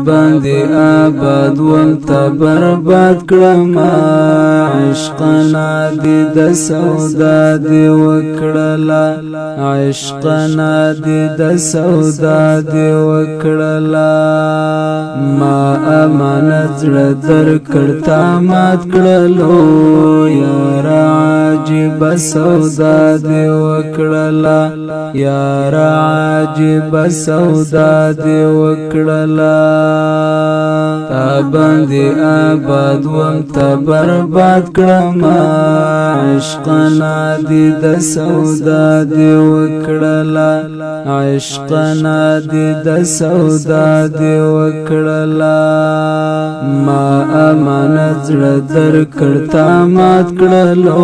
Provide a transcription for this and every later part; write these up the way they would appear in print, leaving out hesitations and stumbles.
باندې آباد وم تا برباد کړم عشقنا دې د سودا دې وکړلا عشقنا دې د سودا دې وکړلا ما امانت زړه درکړ تا مات کړلو یار عجیب سودا دې وکړلا یار عجیب سودا دې وکړلا تا باندې آباد وم تا برباد کړم عشقنا دې د سودا دې وکړلا عشقنا دې د سودا دې وکړلا ما امانت زړه درکړ تا مات کړلو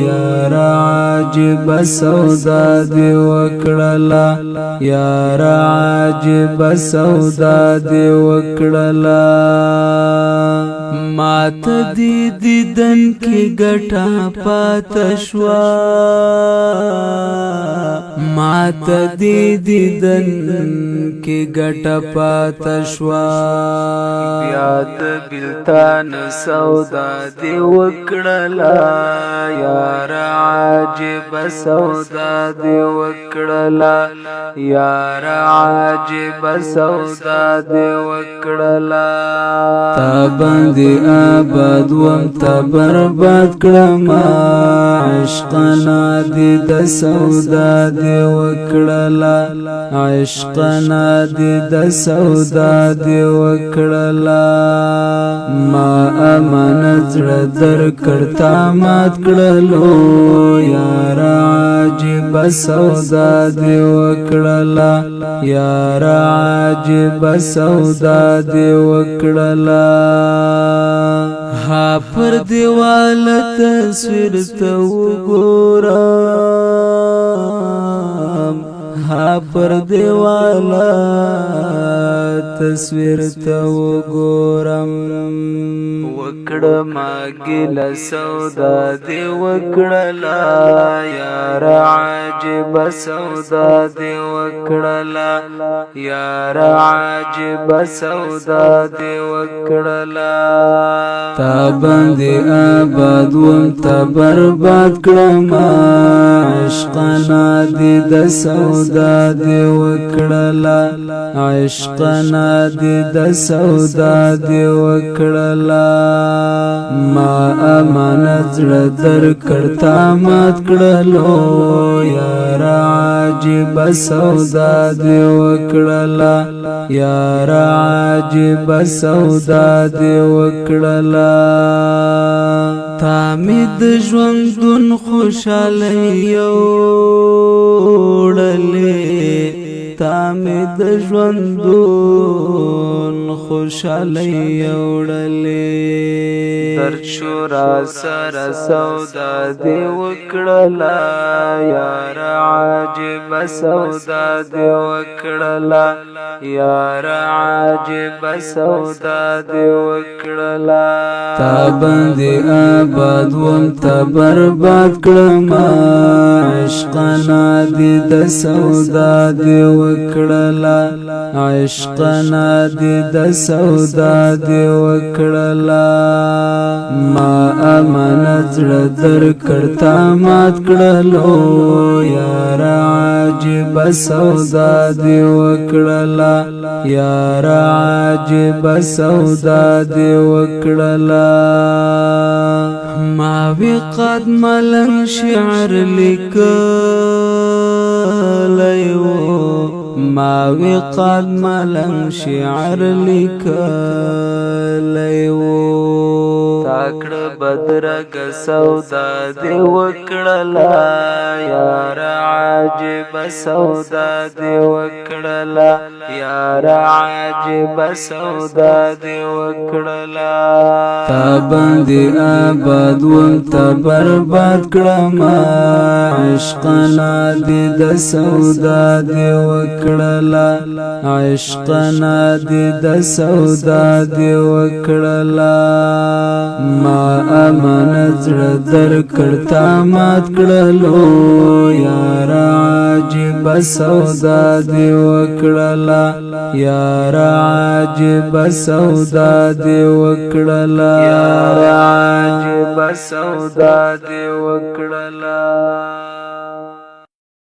یار عجیب سودا دې وکړلا یار عجیب سودا دې وکړلا مات دې دیدن کې ګټه پاتې شوا مات دې دیدن کې ګټه پاتې شوا یاد بلتان سودا دې وکړلا یار عجیب سودا دې وکړلا یار عجیب سودا دې وکړلا تا باندې آباد وم تا برباد کړم عشقنا دې د سودا دې وکړلا عشقنا دې د سودا دې وکړلا ما امانت زړه درکړ تا مات کړلو یار عجیب سودا دې وکړلا یار عجیب سودا دې وکړلا ها پر دیوال تصویر ته وګورم ها پر دیوال تصویر ته وګورم وکړم ګل سودا دې وکړلا یار عجیب سودا دې وکړلا یار عجیب سودا دې وکړلا تا باندې آباد وم تا برباد کړم عشقنا دې د سودا دې وکړلا عشقنا دې د سودا دې وکړلا ما امانت زړه درکړ تا مات کړلو یار عجیب سودا دې وکړلا یار عجیب سودا دې وکړلا تا مې د ژوندون خوشالۍ یوړلې تا مې د ژوندون خوشالۍ یوړلې درد شورا سره سودا دې وکړلا یار عجیب سودا دې وکړلا یار عجیب سودا دې وکړلا تا باندې آباد وم تا برباد کړم عشقنا دې د سودا دې وکړلا عشقنا دې د سودا دې وکړلا ما امانت زړه درکړ تا مات کړلو یار عجیب سودا دې وکړلا یار عجیب سودا دې وکړلا ما وی قد ملنګ شعر لیکلی ما وی قد ملنګ شعر لیکلی تاکړه بدرګ سودا دې وکړلا یار عجیب سودا دې وکړلا یار عجیب سودا دې وکړلا تا باندې آباد وم تا برباد کړم عشقنا دې د سودا دې وکړلا عشقنا دې د سودا دې وکړلا ما امانت زړه درکړ تا مات کړلو یار عجیب سودا دې وکړلا یار عجب سودا دی وکړلا عجب سودا دی وکړلا